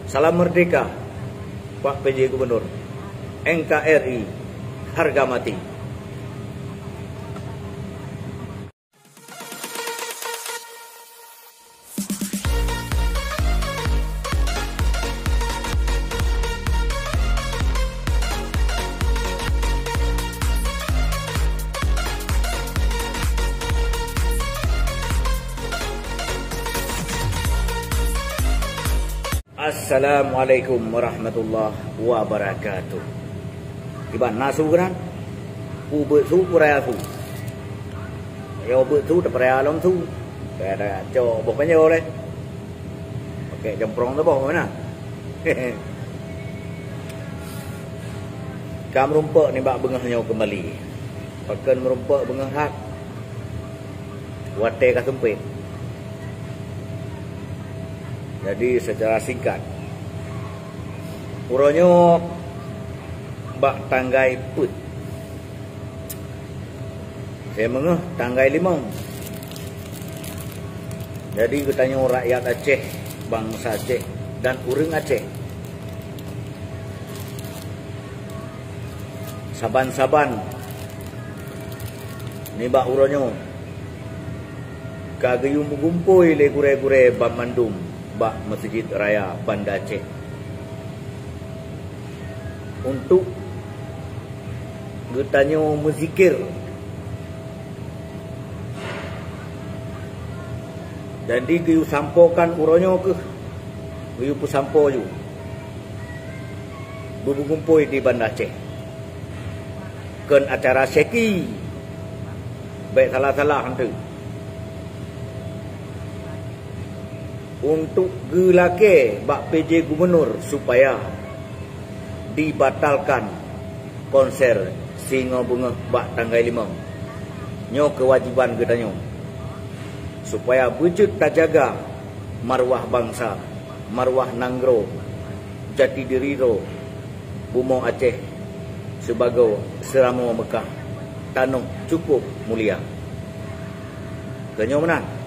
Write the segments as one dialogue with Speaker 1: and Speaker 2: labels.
Speaker 1: Salam merdeka, Pak PJ Gubernur. NKRI, harga mati. Assalamualaikum warahmatullahi wabarakatuh. Iban nasu kan? Ube su kuraya su. Yo ube su tak peraya long su. Kaya jo bok panyo le. Oke jemprong tu bok mana? Kam rumpuk ni bak bengahnya kembali. Pakan merumpuk bengah hak. Wate ka sempit. Jadi secara singkat, uronyo bak tanggai put. Saya mengeh tanggai limau. Jadi katanya rakyat Aceh, bangsa Aceh dan urang Aceh. Saban-saban ni bak uronyo kagayum gumpoi le gure-gure Bamandum. Bak Masjid Raya Banda Aceh untuk getanya muzikir. Jadi giu sampokan uronyo ke giu pusampo ju bubugumpoi di Banda Aceh ken acara seki baik salah-salah hantu untuk gelake bak PJ Gubernur supaya dibatalkan konser Singo Bunga bak tanggai 5. Nyo kewajiban gedanyo supaya wujud terjaga marwah bangsa, marwah Nanggro, jati diri ro Bumo Aceh sebagai Seramo Mekah, tanah cukup mulia. Kenyo menang.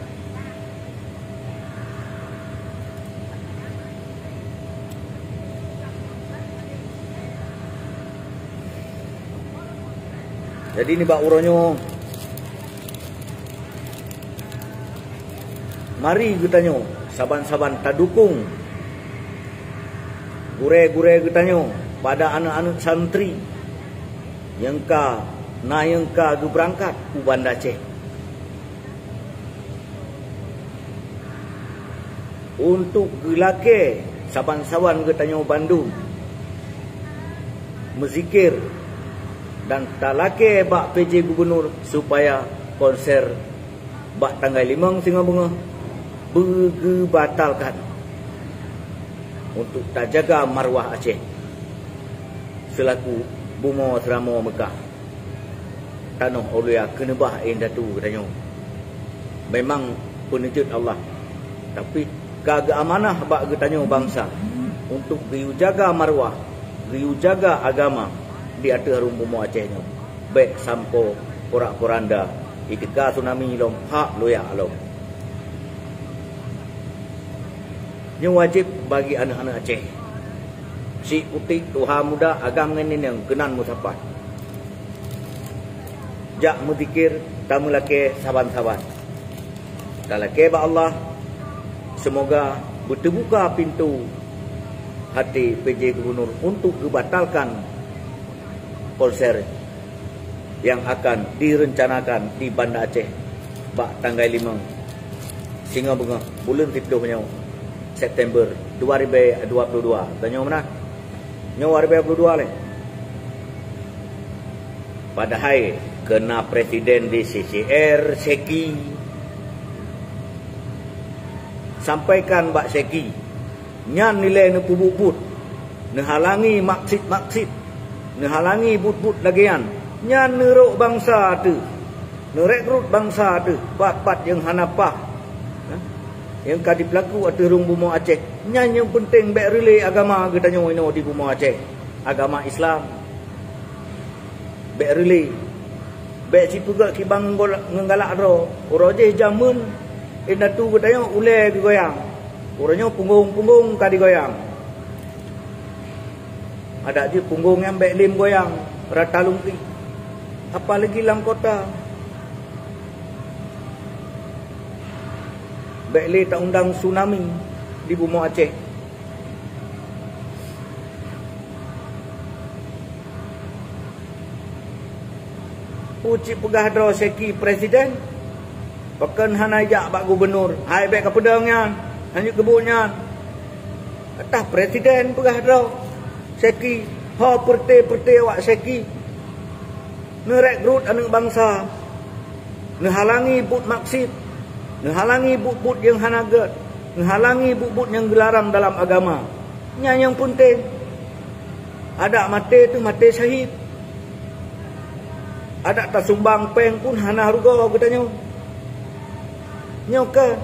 Speaker 1: Jadi ni bak uronyo mari getanyo saban-saban tadukung gure-gure getanyo pada anak-anak santri yang ka berangkat ke Banda Aceh untuk gelake saban-saban getanyo Bandung mezikir dan talake bak PJ Gubernur supaya konser bak tanggal 5 Singo Bunga dibatalkan untuk terjaga marwah Aceh selaku Bumo Seramo Mekah, tanah Aulia Kenebah Indatu katanya. Memang penunjuk Allah, tapi kagak amanah bak getanyo bangsa untuk giu jaga marwah, giu jaga agama di atas harum Bumo Acehnya. Baik sampo porak-poranda ketika tsunami lom hak loya alom. Ini wajib bagi anak-anak Aceh. Si utik tuha muda agam ngene yang kenan musafat. Jak muzikir tamu lake saban-saban. Dalake ba Allah semoga berterbuka pintu hati PJ Gubernur untuk dibatalkan konser yang akan direncanakan di Banda Aceh bak tanggal 5 Singo Bunga bulan 7 September 2022. Tanya mana? Nyo 2022 le. Padahal kena presiden di CCR Seki sampaikan bak Seki nyan nilai ne pubut ne halangi maksud nehalangi but-but lagian nyan nerok bangsa tu nerekrut bangsa tu bat-bat yang hanapah yang kadi pelaku atau rung Bumo Aceh nyan yang penting bek relay agama getanyo ino di Bumo Aceh agama Islam bek relay bek situ gak kibang ngalak ro oroje jamun indatu getanyo ule digoyang uranyo punggung kadi goyang Ada je punggung yang bek lim goyang, rata lungki. Apalagi dalam kota. Bek le tak undang tsunami di Bumi Aceh. Uci pegah draw seki presiden. Bahkan hanajak bak gubernur. Hai bek ke pedangnya. Hanya kebunnya. Atah presiden pegah draw seki. Ha perte awak seki. Nerekrut anak bangsa. Nehalangi but maksud. Nehalangi but yang hanagat. Nehalangi but yang dilarang dalam agama. Yang penting. Ada mati tu mati syahid. Ada tak sumbang peng pun hana harga katanya. Nyoka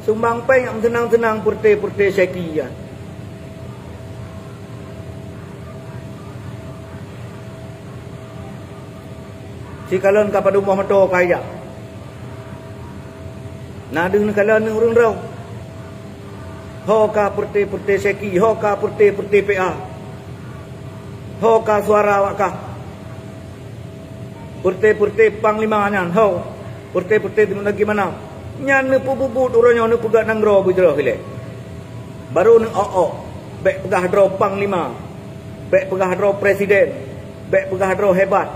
Speaker 1: sumbang peng yang tenang-tenang perte seki ya. Si kalon ka pada rumah motor kaya. Nadeng kalon urang rau. Ho ka perte seki, ho ka perte PA. Ho ka suara wakah. Perte panglima nyan ho perte di lagi mana nyan ne pububut uranyo ne pegat nang ro bujro hile baru ne bek pegah dro panglima bek pegah dro presiden bek pegah dro hebat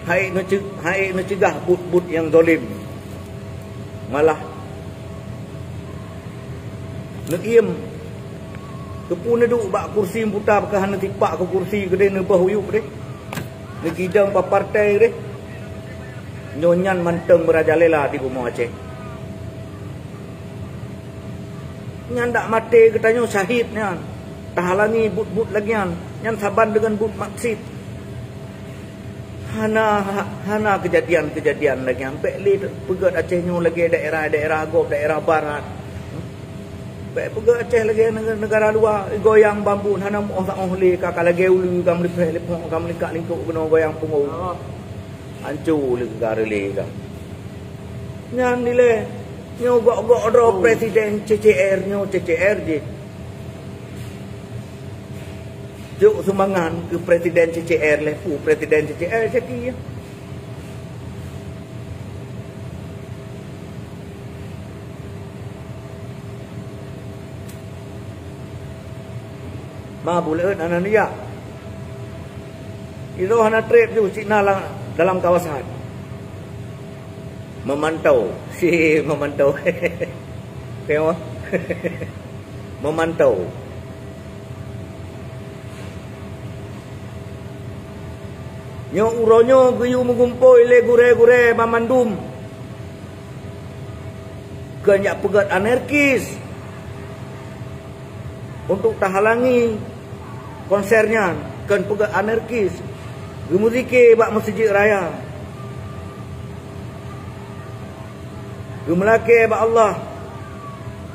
Speaker 1: hai ne cegah but yang zalim malah ne iem kepune duk bak kursi putar ke hana tipak ke kursi gede ne bahuyup deh. Negidang pa partai deh. Nyonyan manteng berajalela di Bumi Aceh. Nyan dak mati katanya syahid nyan. Tahalangi but lagian. Nyan saban dengan but maksud. Hana kejadian lagian. Pekli pegat Aceh nyo lagi daerah Agop, daerah barat. Pegat Aceh lagi negara luar goyang bambu hana mo tak oleh kakak lagi ulu kam lepong kam lingkak lingkuk kena goyang pungu. Hancur negara le ka. Nyan nile nyo gok dro presiden CCR je. Juk sumbangan ke presiden CCR le presiden CCR seki ya. Ma boleh anania. Itu hana trip tu Cina dalam kawasan. Memantau. Tengok. Memantau. Nyo uronyo guyu mengumpul le gure mamandum. Kenyak pegat anarkis. Untuk tahalangi konsernya kan pegat anarkis gemuzike bak masjid raya gemelake bak Allah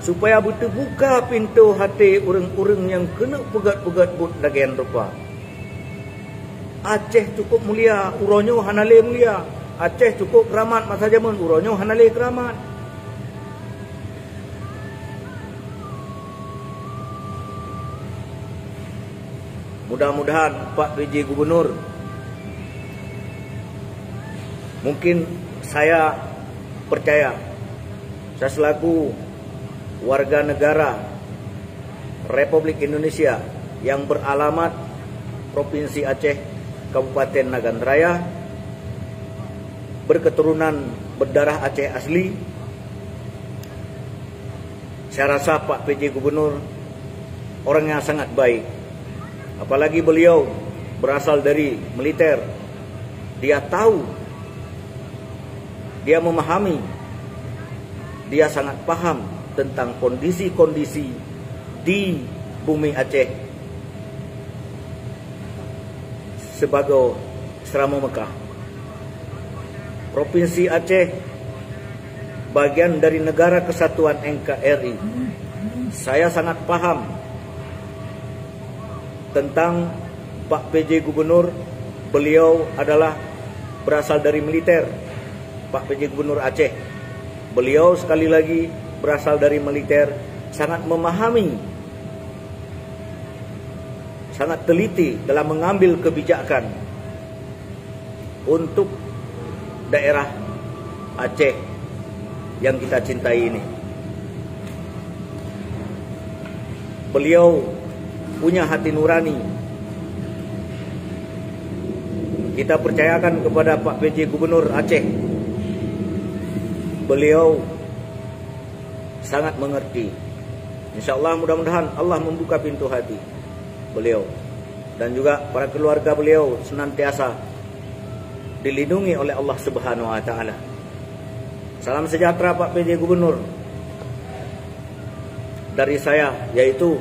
Speaker 1: supaya betul buka pintu hati orang-orang yang kena pegat-pegat but dagen rupa. Aceh cukup mulia, uronyo hanale mulia. Aceh cukup keramat masa zaman, uronyo hanale keramat. Mudah-mudahan Pak PJ Gubernur, mungkin saya percaya, saya selaku warga negara Republik Indonesia yang beralamat Provinsi Aceh, Kabupaten Nagan Raya, berketurunan berdarah Aceh asli, saya rasa Pak PJ Gubernur orang yang sangat baik. Apalagi beliau berasal dari militer. Dia tahu, dia memahami, dia sangat paham tentang kondisi-kondisi di bumi Aceh sebagai Serama Mekah. Provinsi Aceh bagian dari Negara Kesatuan NKRI. Saya sangat paham tentang Pak PJ Gubernur. Beliau adalah berasal dari militer. Pak PJ Gubernur Aceh, beliau sekali lagi berasal dari militer, sangat memahami sangat teliti dalam mengambil kebijakan untuk daerah Aceh yang kita cintai ini. Beliau punya hati nurani. Kita percayakan kepada Pak PJ Gubernur Aceh. Beliau sangat mengerti. InsyaAllah mudah-mudahan Allah membuka pintu hati beliau. Dan juga para keluarga beliau senantiasa dilindungi oleh Allah Subhanahu wa Ta'ala. Salam sejahtera Pak PJ Gubernur dari saya, yaitu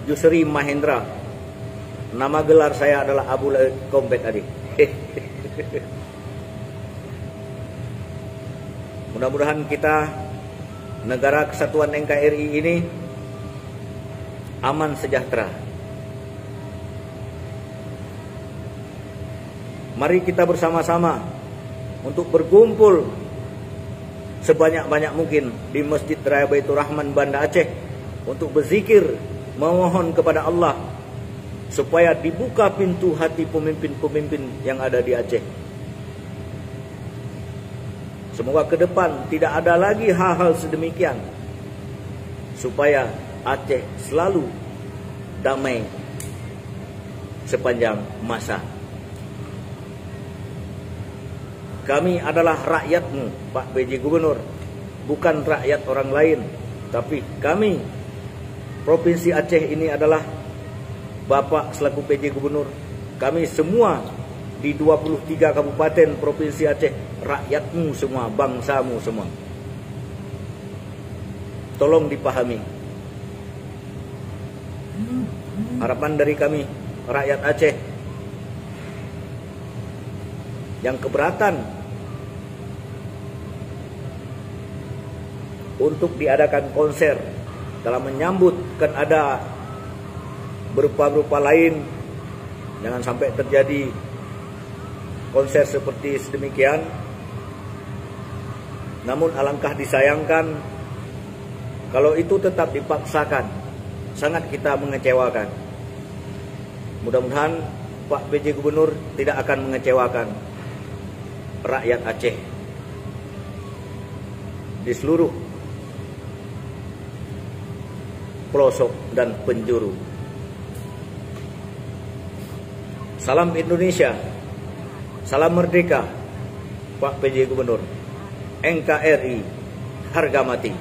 Speaker 1: Yusri Mahendra. Nama gelar saya adalah Abu Kompet adik. Mudah-mudahan kita, negara kesatuan NKRI ini aman sejahtera. Mari kita bersama-sama untuk berkumpul sebanyak-banyak mungkin di Masjid Raya Baitur Rahman Banda Aceh untuk berzikir, memohon kepada Allah supaya dibuka pintu hati pemimpin-pemimpin yang ada di Aceh. Semoga ke depan tidak ada lagi hal-hal sedemikian, supaya Aceh selalu damai sepanjang masa. Kami adalah rakyatmu, Pak PJ Gubernur, bukan rakyat orang lain. Tapi kami, Provinsi Aceh ini adalah Bapak selaku PJ Gubernur. Kami semua di 23 kabupaten Provinsi Aceh, rakyatmu semua, bangsamu semua. Tolong dipahami. Harapan dari kami, rakyat Aceh, yang keberatan untuk diadakan konser dalam menyambut, kan ada berupa-berupa lain, jangan sampai terjadi konser seperti sedemikian. Namun alangkah disayangkan kalau itu tetap dipaksakan, sangat kita mengecewakan. Mudah-mudahan Pak PJ Gubernur tidak akan mengecewakan rakyat Aceh di seluruh pelosok dan penjuru. Salam Indonesia, salam merdeka, Pak PJ Gubernur. NKRI harga mati.